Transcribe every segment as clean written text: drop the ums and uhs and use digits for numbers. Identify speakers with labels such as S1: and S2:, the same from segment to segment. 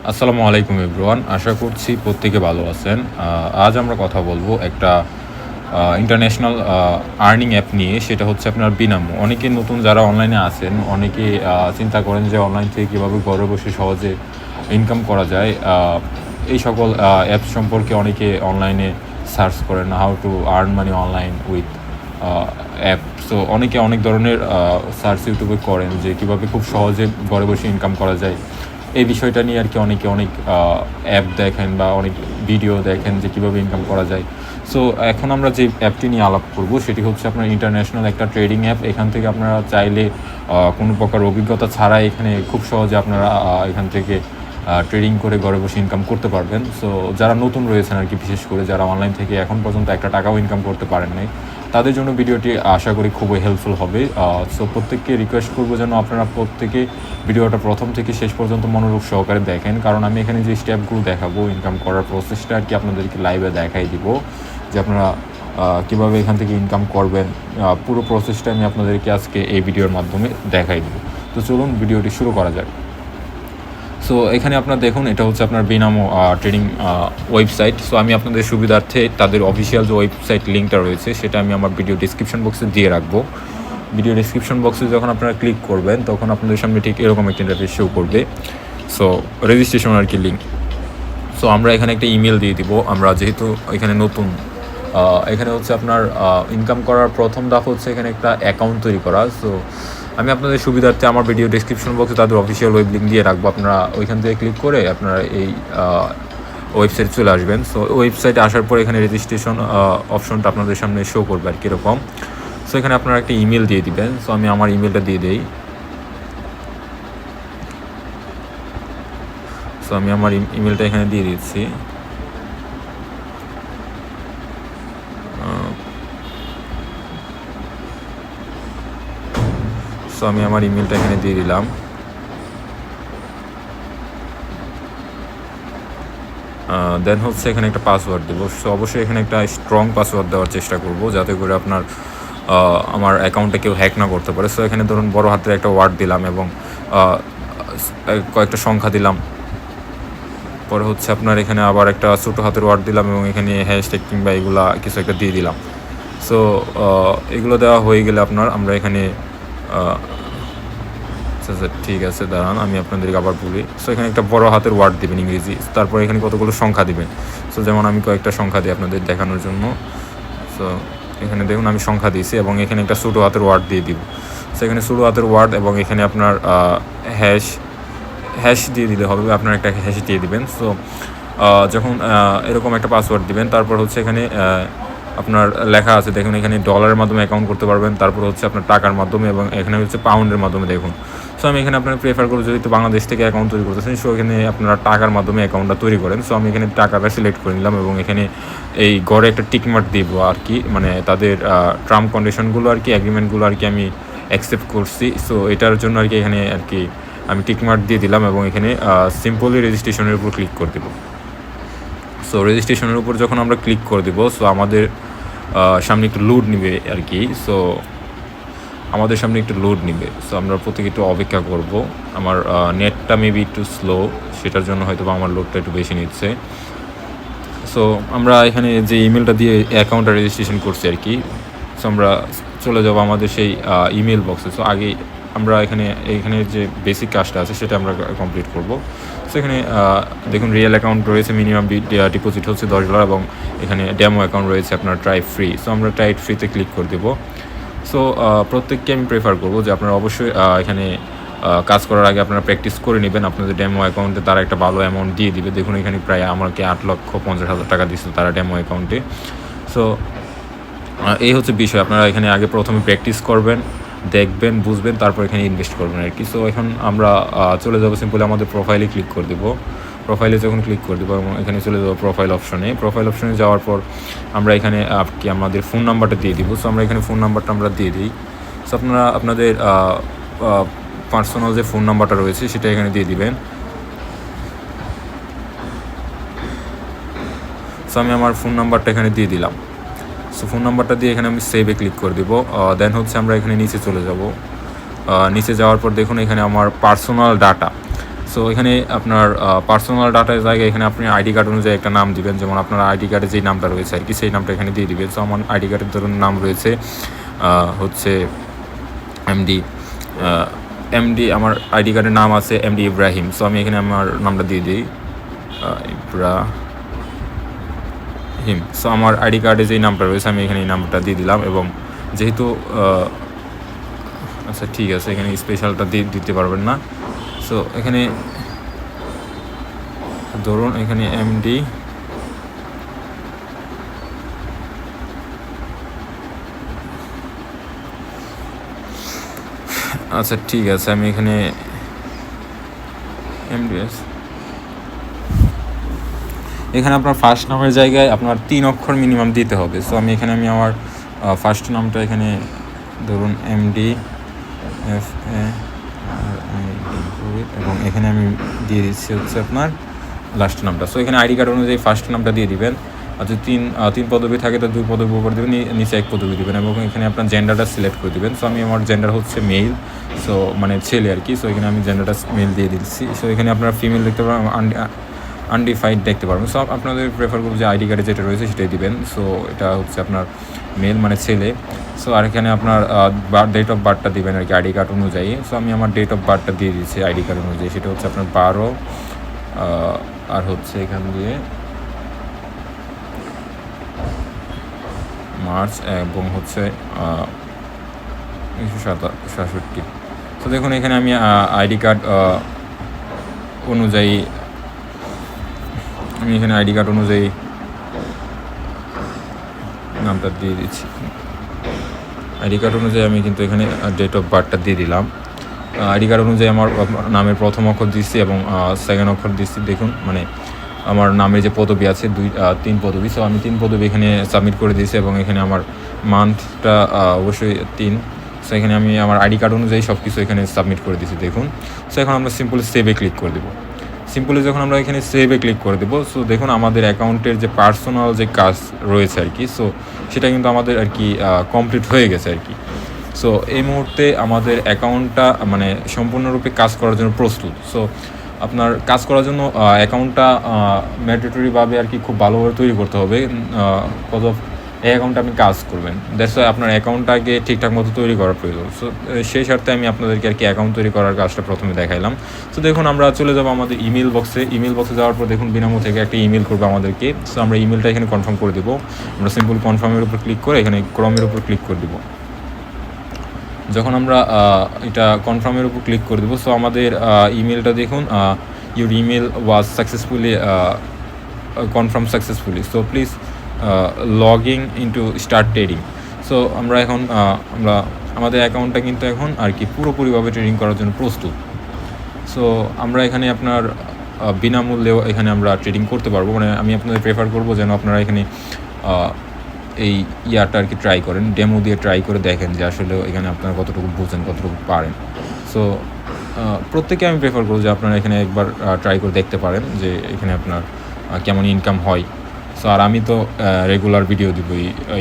S1: আসসালামু আলাইকুম এভরিওয়ান। আশা করছি প্রত্যেকে ভালো আছেন। আজ আমরা কথা বলবো একটা ইন্টারন্যাশনাল আর্নিং অ্যাপ নিয়ে। সেটা হচ্ছে আপনার বিনামো। অনেকে নতুন যারা অনলাইনে আছেন, অনেকে চিন্তা করেন যে অনলাইন থেকে কীভাবে ঘরে বসে সহজে ইনকাম করা যায়। এই সকল অ্যাপস সম্পর্কে অনেকে অনলাইনে সার্চ করেন, how to earn money online with app. So অনেকে অনেক ধরনের সার্চ ইউটিউবে করেন যে কীভাবে খুব সহজে ঘরে বসে ইনকাম করা যায়। এই বিষয়টা নিয়ে আর কি অনেকে অনেক অ্যাপ দেখেন বা অনেক ভিডিও দেখেন যে কীভাবে ইনকাম করা যায়। সো এখন আমরা যে অ্যাপটি নিয়ে আলাপ করব সেটি হচ্ছে আপনার ইন্টারন্যাশনাল একটা ট্রেডিং অ্যাপ। এখান থেকে আপনারা চাইলে কোনো প্রকার অভিজ্ঞতা ছাড়াই এখানে খুব সহজে আপনারা এখান থেকে ট্রেডিং করে ঘরে বসে ইনকাম করতে পারবেন। সো যারা নতুন রয়েছেন আর কি, বিশেষ করে যারা অনলাইন থেকে এখন পর্যন্ত একটা টাকাও ইনকাম করতে পারেন নাই, তাদের জন্য ভিডিওটি আশা করি খুবই হেল্পফুল হবে। সো প্রত্যেককে রিকোয়েস্ট করবো যেন আপনারা প্রত্যেকে ভিডিওটা প্রথম থেকে শেষ পর্যন্ত মনোযোগ সহকারে দেখেন, কারণ আমি এখানে যে স্টেপগুলো দেখাবো ইনকাম করার প্রসেসটা আর কি আপনাদেরকে লাইভে দেখাই দিব, যে আপনারা কীভাবে এখান থেকে ইনকাম করবেন। পুরো প্রসেসটা আমি আপনাদেরকে আজকে এই ভিডিওর মাধ্যমে দেখাই দেবো। তো চলুন ভিডিওটি শুরু করা যাক। সো এখানে আপনারা দেখুন, এটা হচ্ছে আপনার বিনামো ট্রেডিং ওয়েবসাইট। সো আমি আপনাদের সুবিধার্থে তাদের অফিসিয়াল যে ওয়েবসাইট লিঙ্কটা রয়েছে সেটা আমি আমার ভিডিও ডিসক্রিপশন বক্সে দিয়ে রাখবো। ভিডিও ডিসক্রিপশন বক্সে যখন আপনারা ক্লিক করবেন তখন আপনাদের সামনে ঠিক এরকম একটা ইন্টারফেস শো করবে। সো রেজিস্ট্রেশন আর কি লিঙ্ক। সো আমরা এখানে একটা ইমেল দিয়ে দিব। আমরা যেহেতু এখানে নতুন, এখানে হচ্ছে আপনার ইনকাম করার প্রথম ধাপ হচ্ছে এখানে একটা অ্যাকাউন্ট তৈরি করা। সো আমি আপনাদের সুবিধার্থে আমার ভিডিও ডেসক্রিপশন বক্সে তাদের অফিসিয়াল ওয়েব লিঙ্ক দিয়ে রাখবো। আপনারা ওইখান থেকে ক্লিক করে আপনারা এই ওয়েবসাইটে চলে আসবেন। সো ওয়েবসাইটে আসার পর এখানে রেজিস্ট্রেশন অপশনটা আপনাদের সামনে শো করবে আর কীরকম। সো এখানে আপনারা একটা ইমেল দিয়ে দিবেন। সো আমি আমার ইমেলটা দিয়ে দিই। সো আমি আমার ইমেলটা এখানে দিয়ে দিচ্ছি। সো আমি আমার ইমেলটা এখানে দিয়ে দিলাম। দেন হচ্ছে এখানে একটা পাসওয়ার্ড দেবো। সো অবশ্যই এখানে একটা স্ট্রং পাসওয়ার্ড দেওয়ার চেষ্টা করব, যাতে করে আপনার আমার অ্যাকাউন্টটা কেউ হ্যাক না করতে পারে। সো এখানে ধরুন বড় হাতের একটা ওয়ার্ড দিলাম এবং কয়েকটা সংখ্যা দিলাম। পরে হচ্ছে আপনার এখানে আবার একটা ছোটো হাতের ওয়ার্ড দিলাম এবং এখানে হ্যাশট্যাগ কিংবা এগুলা কিছু একটা দিয়ে দিলাম। সো এগুলো দেওয়া হয়ে গেলে আমরা এখানে আচ্ছা ঠিক আছে, দাঁড়ান আমি আপনাদেরকে আবার বলি। সো এখানে একটা বড় হাতের ওয়ার্ড দেবেন ইংরেজি, তারপর এখানে কতগুলো সংখ্যা দিবেন। সো যেমন আমি কয়েকটা সংখ্যা দিই আপনাদের দেখানোর জন্য। সো এখানে দেখুন আমি সংখ্যা দিয়েছি এবং এখানে একটা ছোটো হাতের ওয়ার্ড দিয়ে দিব। সো এখানে ছোটো হাতের ওয়ার্ড এবং এখানে আপনার হ্যাশ দিয়ে দিলে হবে, আপনার একটা হ্যাশ দিয়ে দিবেন। সো যখন এরকম একটা পাসওয়ার্ড দিবেন, তারপর হচ্ছে এখানে আপনার লেখা আছে দেখুন, এখানে ডলারের মাধ্যমে অ্যাকাউন্ট করতে পারবেন, তারপর হচ্ছে আপনার টাকার মাধ্যমে এবং এখানে হচ্ছে পাউন্ডের মাধ্যমে দেখুন। সো আমি এখানে আপনার প্রেফার করবো যেহেতু বাংলাদেশ থেকে অ্যাকাউন্ট তৈরি করতেছেন, সো এখানে আপনারা টাকার মাধ্যমে অ্যাকাউন্টটা তৈরি করেন। সো আমি এখানে টাকাটা সিলেক্ট করে নিলাম এবং এখানে এই ঘরে একটা টিকমার্ক দিব আর কি, মানে তাদের টার্ম কন্ডিশনগুলো আর কি, অ্যাগ্রিমেন্টগুলো আর কি আমি অ্যাকসেপ্ট করছি। সো এটার জন্য আর কি এখানে আর কি আমি টিকমার্ক দিয়ে দিলাম এবং এখানে সিম্পলি রেজিস্ট্রেশনের উপর ক্লিক করে দেবো। সো রেজিস্ট্রেশনের উপর যখন আমরা ক্লিক করে দেবো, সো আমাদের সামনে একটু লোড নিবে আর কি। সো আমাদের সামনে একটু লোড নিবে। সো আমরা প্রত্যেকে একটু অপেক্ষা করব। আমার নেটটা মেবি একটু স্লো, সেটার জন্য হয়তো বা আমার লোডটা একটু বেশি নিচ্ছে। সো আমরা এখানে যে ইমেলটা দিয়ে অ্যাকাউন্টটা রেজিস্ট্রেশন করছি আর কি, সো আমরা চলে যাব আমাদের সেই ইমেল বক্সে। সো আগে আমরা এখানে যে বেসিক কাজটা আছে সেটা আমরা কমপ্লিট করব। সো এখানে দেখুন রিয়েল অ্যাকাউন্ট রয়েছে, মিনিমাম ডিপোজিট হচ্ছে $10 এবং এখানে ডেমো অ্যাকাউন্ট রয়েছে আপনার ট্রাই ফ্রি। সো আমরা ট্রাই ফ্রিতে ক্লিক করে দেবো। সো প্রত্যেককে আমি প্রেফার করবো যে আপনারা অবশ্যই এখানে কাজ করার আগে আপনারা প্র্যাকটিস করে নেবেন। আপনাদের ডেমো অ্যাকাউন্টে তারা একটা ভালো অ্যামাউন্ট দিয়ে দিবে। দেখুন এখানে প্রায় আমাকে 8,50,000 টাকা দিচ্ছে তারা ডেমো অ্যাকাউন্টে। সো এই হচ্ছে বিষয়, আপনারা এখানে আগে প্রথমে প্র্যাকটিস করবেন, দেখবেন, বুঝবেন, তারপর এখানে ইনভেস্ট করবেন আর কি। সো এখন আমরা চলে যাবো সিম্পলি আমাদের প্রোফাইলে ক্লিক করে দেবো। প্রোফাইলে যখন ক্লিক করে দেবো এবং এখানে চলে যাবো প্রোফাইল অপশনে যাওয়ার পর আমরা এখানে কি আমাদের ফোন নাম্বারটা দিয়ে দিব। সো আমরা এখানে ফোন নাম্বারটা আমরা দিয়ে দিই। সো আপনারা আপনাদের পার্সোনাল যে ফোন নাম্বারটা রয়েছে সেটা এখানে দিয়ে দিবেন। সো আমি আমার ফোন নাম্বারটা এখানে দিয়ে দিলাম। সো ফোন নাম্বারটা দিয়ে এখানে আমি সেভে ক্লিক করে দেবো। দেন হচ্ছে আমরা এখানে নিচে চলে যাব। নিচে যাওয়ার পর দেখুন এখানে আমার পার্সোনাল ডাটা। সো সো এখানে আপনার পার্সোনাল ডাটার জায়গায় এখানে আপনি আইডি কার্ড অনুযায়ী একটা নাম দিবেন, যেমন আপনার আইডি কার্ডে যেই নামটা রয়েছে আর কি সেই নামটা এখানে দিয়ে দিবেন। সো আমার আইডি কার্ডের ধরুন নাম রয়েছে হচ্ছে এমডি এমডি, আমার আইডি কার্ডের নাম আছে এমডি ইব্রাহিম। সো আমি এখানে আমার নামটা দিয়ে দিই ইব্রাহিম। সো আমার আইডি কার্ডে যেই নামটা রয়েছে আমি এখানে এই নামটা দিয়ে দিলাম, এবং যেহেতু আচ্ছা ঠিক আছে, এখানে স্পেশালটা দিতে পারবেন না। সো এখানে ধরুন এখানে এমডি আচ্ছা ঠিক আছে, আমি এখানে এমডিএস এখানে আপনার ফার্স্ট নামের জায়গায় আপনার 3 অক্ষর মিনিমাম দিতে হবে। সো আমি এখানে আমার ফার্স্ট নামটা এখানে ধরুন MD F A R I D, এবং এখানে আমি দিয়ে দিচ্ছি হচ্ছে আপনার লাস্ট নামটা। সো এখানে আইডি কার্ড অনুযায়ী ফার্স্ট নামটা দিয়ে দিবেন, আর যদি তিন পদবি থাকে তো 2 পদবি উপর দেবেন, নিচে 1 পদবি দেবেন, এবং এখানে আপনার জেন্ডারটা সিলেক্ট করে দেবেন। সো আমি আমার জেন্ডার হচ্ছে মেল, সো মানে ছেলে আর কি। সো এখানে আমি জেন্ডারটা মেল দিয়ে দিচ্ছি। সো এখানে আপনারা ফিমেল দেখতে পারেন, আনডিফাইন্ড দেখতে পারবেন। সো আপনাদের প্রেফার করবো যে আইডি কার্ডে যেটা রয়েছে সেটাই দিবেন। সো এটা হচ্ছে আপনার মেল মানে ছেলে। সো আর এখানে আপনার ডেট অফ বার্থটা দিবেন আর কি আইডি কার্ড অনুযায়ী। সো আমি আমার ডেট অফ বার্থটা দিয়ে দিচ্ছি আইডি কার্ড অনুযায়ী, সেটা হচ্ছে আপনার 12 আর হচ্ছে এখান দিয়ে মার্চ, এবং হচ্ছে 1967। তো দেখুন এখানে আমি আইডি কার্ড অনুযায়ী নামটা দিয়ে দিচ্ছি। আইডি কার্ড অনুযায়ী আমি কিন্তু এখানে ডেট অফ বার্থটা দিয়ে দিলাম। আইডি কার্ড অনুযায়ী আমার নামের প্রথম অক্ষর দিচ্ছি এবং সেকেন্ড অক্ষর দিচ্ছি। দেখুন মানে আমার নামে যে পদবি আছে 3 পদবি। সো আমি 3 পদবি এখানে সাবমিট করে দিয়েছি, এবং এখানে আমার মান্থটা অবশ্যই 3। সো এখানে আমি আমার আইডি কার্ড অনুযায়ী সব কিছু এখানে সাবমিট করে দিয়েছি দেখুন। সো এখন আমরা সিম্পলি সেভে ক্লিক করে দেবো। সিম্পলি যখন আমরা এখানে সেভে ক্লিক করে দেবো, সো দেখুন আমাদের অ্যাকাউন্টের যে পার্সোনাল যে কাজ রয়েছে আর কি, সো সেটা কিন্তু আমাদের আর কি কমপ্লিট হয়ে গেছে আর কি। সো এই মুহূর্তে আমাদের অ্যাকাউন্টটা মানে সম্পূর্ণরূপে কাজ করার জন্য প্রস্তুত। সো আপনার কাজ করার জন্য অ্যাকাউন্টটা ম্যান্ডেটরিভাবে আর কি খুব ভালোভাবে তৈরি করতে হবে। কত এই অ্যাকাউন্টে আপনি কাজ করবেন, দ্যাটস ওয়াই আপনার অ্যাকাউন্টটাকে ঠিকঠাক মতো তৈরি করার প্রয়োজন। সো সেই স্বার্থে আমি আপনাদেরকে আর কি অ্যাকাউন্ট তৈরি করার কাজটা প্রথমে দেখাইলাম। সো দেখুন আমরা চলে যাবো আমাদের ইমেল বক্সে যাওয়ার পর দেখুন বিনামূল্য থেকে একটা ইমেল করবো আমাদেরকে। সো আমরা ইমেলটা এখানে কনফার্ম করে দেবো। আমরা সিম্পল কনফার্মের উপর ক্লিক করে এখানে ক্রমের উপর ক্লিক করে দেবো। যখন আমরা এটা কনফার্মের উপর ক্লিক করে দেবো, সো আমাদের ইমেলটা দেখুন your email was successfully confirm successfully, so please logging into start trading. So আমরা এখন আমাদের অ্যাকাউন্টটা কিন্তু এখন আর কি পুরোপুরিভাবে ট্রেডিং করার জন্য প্রস্তুত। সো আমরা এখানে আপনার বিনামূল্যেও এখানে আমরা ট্রেডিং করতে পারবো। মানে আমি আপনাদের প্রেফার করবো যেন আপনারা এখানে এই ইয়ারটা আর কি ট্রাই করেন, ডেমো দিয়ে ট্রাই করে দেখেন যে আসলে এখানে আপনারা কতটুকু বুঝেন, কতটুকু পারেন। সো প্রত্যেকে আমি প্রেফার করবো যে আপনারা এখানে একবার ট্রাই করে দেখতে পারেন যে এখানে আপনার কেমন ইনকাম হয়। সো আর আমি তো রেগুলার ভিডিও দিব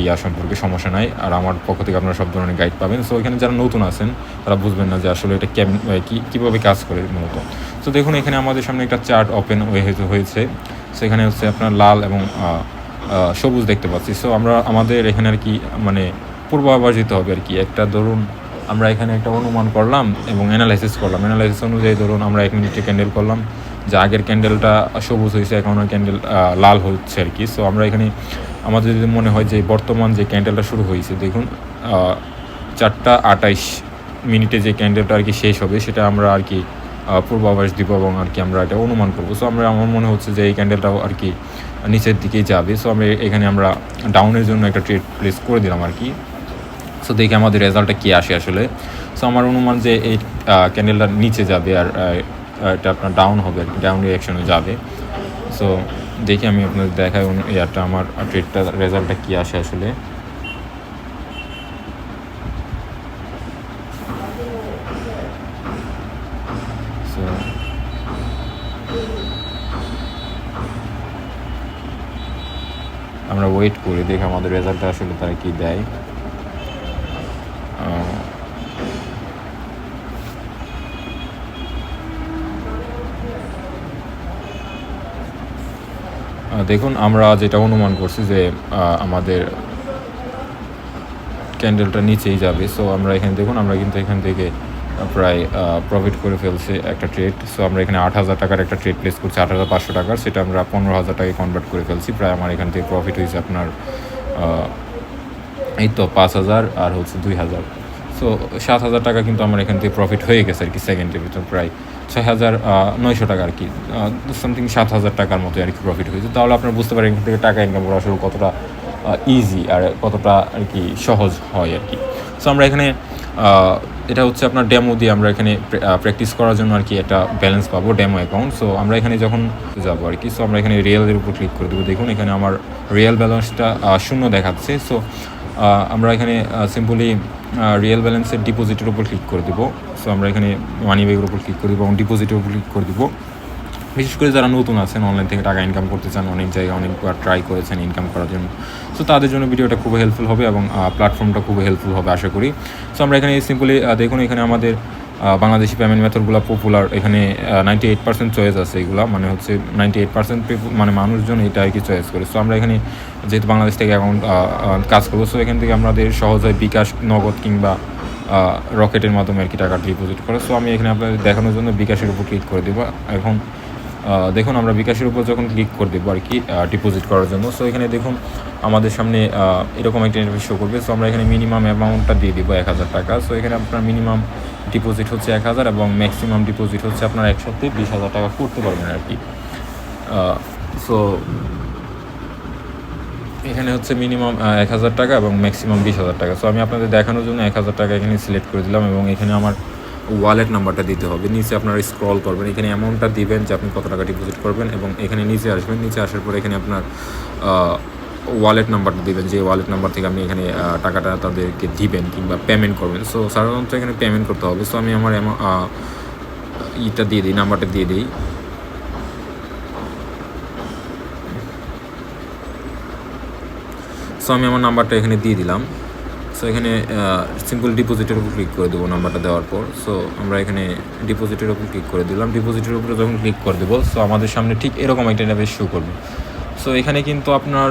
S1: ইয়া সম্পর্কে, সমস্যা নাই। আর আমার পক্ষ থেকে আপনারা সব ধরনের গাইড পাবেন। সো এখানে যারা নতুন আছেন তারা বুঝবেন না যে আসলে এটা কীভাবে কাজ করে মূলত। সো দেখুন এখানে আমাদের সামনে একটা চার্ট ওপেন হয়েছে। সেখানে হচ্ছে আপনার লাল এবং সবুজ দেখতে পাচ্ছি। সো আমরা আমাদের এখানে আর কি মানে পূর্বাভাস দিতে হবে আর কি। একটা ধরুন আমরা এখানে একটা অনুমান করলাম এবং অ্যানালাইসিস করলাম। অ্যানালাইসিস অনুযায়ী ধরুন আমরা 1 মিনিটে ক্যান্ডেল করলাম, যে আগের ক্যান্ডেলটা সবুজ হয়েছে, এখন ক্যান্ডেল লাল হচ্ছে আর কি। সো আমরা এখানে আমাদের যদি মনে হয় যে বর্তমান যে ক্যান্ডেলটা শুরু হয়েছে, দেখুন 4:28 মিনিটে যে ক্যান্ডেলটা আর কি শেষ হবে সেটা আমরা আর কি পূর্বাভাস দিব, এবং আর কি আমরা এটা অনুমান করবো। সো আমার মনে হচ্ছে যে এই ক্যান্ডেলটাও আর কি নিচের দিকেই যাবে। সো এখানে আমরা ডাউনের জন্য একটা ট্রেড প্লেস করে দিলাম আর কি। সো দেখি আমাদের রেজাল্টটা কী আসে আসলে। সো আমার অনুমান যে এই ক্যান্ডেলটা নিচে যাবে আর এটা আপনার ডাউন হবে আর কি, ডাউন ডিরেকশনে যাবে। সো দেখি আমি আপনাদের দেখাই ইয়ারটা আমার ট্রেডটা রেজাল্টটা কী আসে আসলে। সো আমরা ওয়েট করি, দেখি আমাদের রেজাল্টটা আসলে তারা কী দেয়। দেখুন আমরা যেটা অনুমান করছি যে আমাদের ক্যান্ডেলটা নিচেই যাবে। সো আমরা এখানে দেখুন আমরা কিন্তু এখান থেকে প্রায় প্রফিট করে ফেলছি একটা ট্রেড। সো আমরা এখানে 8,000 টাকার একটা ট্রেড প্লেস করছি, 8,500 টাকার, সেটা আমরা 15,000 টাকায় কনভার্ট করে ফেলছি। প্রায় আমার এখান থেকে প্রফিট হয়েছে আপনার এই তো 5,000 আর হচ্ছে 2,000। সো 7,000 টাকা কিন্তু আমার এখান থেকে প্রফিট হয়ে গেছে আর কি সেকেন্ডের ভিতর, প্রায় 6,900 টাকা আর কি, সামথিং 7,000 টাকার মতো আর কি প্রফিট হয়েছে। তাহলে আপনারা বুঝতে পারেন এখান থেকে টাকা ইনকাম করা আসলে কতটা ইজি আর কতটা আর কি সহজ হয় আর কি। সো আমরা এখানে এটা হচ্ছে আপনার ডেমো দিয়ে আমরা এখানে প্র্যাকটিস করার জন্য আর কি একটা ব্যালেন্স পাবো, ডেমো অ্যাকাউন্ট। সো আমরা এখানে যখন যাবো আর কি, সো আমরা এখানে রিয়েলের উপর ক্লিক করে দেবো। দেখুন এখানে আমার রিয়েল ব্যালেন্সটা 0 দেখাচ্ছে। সো আমরা এখানে সিম্পলি রিয়েল ব্যালেন্সের ডিপোজিটের উপর ক্লিক করে দেবো। সো আমরা এখানে মানি ব্যাগের উপর ক্লিক করে দেবো এবং ডিপোজিটের উপর ক্লিক করে দেবো। বিশেষ করে যারা নতুন আছেন, অনলাইন থেকে টাকা ইনকাম করতে চান, অনেক জায়গায় অনেকবার ট্রাই করেছেন ইনকাম করার জন্য, সো তাদের জন্য ভিডিওটা খুব হেল্পফুল হবে এবং প্ল্যাটফর্মটা খুব হেল্পফুল হবে আশা করি। সো আমরা এখানে সিম্পলি দেখুন এখানে আমাদের বাংলাদেশি পেমেন্ট মেথডগুলো পপুলার, এখানে 98% চয়েস আছে। এগুলো মানে হচ্ছে 98% মানে মানুষজন এটা আর কি চয়েস করে। সো আমরা এখানে যেহেতু বাংলাদেশ থেকে অ্যাকাউন্ট কাজ করবো, সো এখান থেকে আমাদের সহজ হয় বিকাশ, নগদ কিংবা রকেটের মাধ্যমে আর কি টাকা ডিপোজিট করে। সো আমি এখানে আপনাদের দেখানোর জন্য বিকাশের উপর ক্লিক করে দেবো। এখন দেখুন আমরা বিকাশের উপর যখন ক্লিক করে দেবো আর কি ডিপোজিট করার জন্য, সো এখানে দেখুন আমাদের সামনে এরকম একটা ইন্টারফেস শো করবে। সো আমরা এখানে মিনিমাম অ্যামাউন্টটা দিয়ে দেবো 1,000 টাকা। সো এখানে আপনার মিনিমাম ডিপোজিট হচ্ছে 1,000 এবং ম্যাক্সিমাম ডিপোজিট হচ্ছে আপনার এক সপ্তাহে 20,000 টাকা করতে পারবেন আর কি। সো এখানে হচ্ছে মিনিমাম 1,000 টাকা এবং ম্যাক্সিমাম 20,000 টাকা। সো আমি আপনাদের দেখানোর জন্য 1,000 টাকা এখানে সিলেক্ট করে দিলাম এবং এখানে আমার ওয়ালেট নাম্বারটা দিতে হবে। নিচে আপনারা স্ক্রল করবেন, এখানে অ্যামাউন্টটা দিবেন যে আপনি কত টাকা ডিপোজিট করবেন এবং এখানে নিচে আসবেন। নিচে আসার পর এখানে আপনার ওয়ালেট নাম্বারটা দিবেন, যে ওয়ালেট নাম্বার থেকে আপনি এখানে টাকাটা তাদেরকে দিবেন কিংবা পেমেন্ট করবেন। সো সাধারণত এখানে পেমেন্ট করতে হবে। সো আমি আমার ইটা দিয়ে দিই, নাম্বারটা দিয়ে দিই। সো আমি আমার নাম্বারটা এখানে দিয়ে দিলাম। সো এখানে সিম্পল ডিপোজিটের উপর ক্লিক করে দেবো নাম্বারটা দেওয়ার পর। সো আমরা এখানে ডিপোজিটের উপর ক্লিক করে দিলাম। ডিপোজিটের উপরে যখন ক্লিক করে দেবো, সো আমাদের সামনে ঠিক এরকম একটা ইন্টারফেস শো করবে। সো এখানে কিন্তু আপনার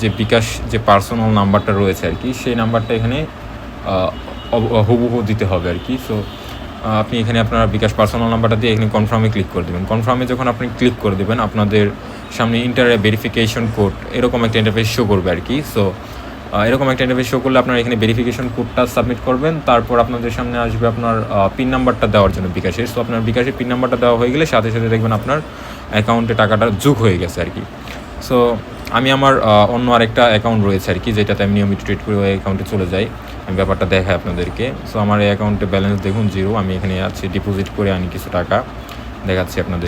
S1: যে বিকাশ যে পার্সোনাল নাম্বারটা রয়েছে আর কি, সেই নাম্বারটা এখানে হুবহু দিতে হবে আর কি। সো আপনি এখানে আপনার বিকাশ পার্সোনাল নাম্বারটা দিয়ে এখানে কনফার্মে ক্লিক করে দেবেন। কনফার্মে যখন আপনি ক্লিক করে দেবেন, আপনাদের সামনে ভেরিফিকেশন কোড এরকম একটা ইন্টারফেস শো করবে আর কি। সো এরকম একটা ইন্টারফেস শো করলে আপনারা এখানে ভেরিফিকেশন কোডটা সাবমিট করবেন। তারপর আপনাদের সামনে আসবে আপনার পিন নাম্বারটা দেওয়ার জন্য বিকাশের। সো আপনার বিকাশের পিন নাম্বারটা দেওয়া হয়ে গেলে সাথে সাথে দেখবেন আপনার অ্যাকাউন্টে টাকাটা যোগ হয়ে গেছে আর কি। সো আমি আমার অন্য আরেকটা অ্যাকাউন্ট রয়েছে আর কি, যেটাতে আমি নিয়মিত ট্রেড করে ওই অ্যাকাউন্টে চলে যাই, আমি ব্যাপারটা দেখাই আপনাদেরকে। সো আমার এই অ্যাকাউন্টে ব্যালেন্স দেখুন 0, আমি এখানে আছি ডিপোজিট করে আনি কিছু টাকা, দেখাচ্ছি আপনাদের।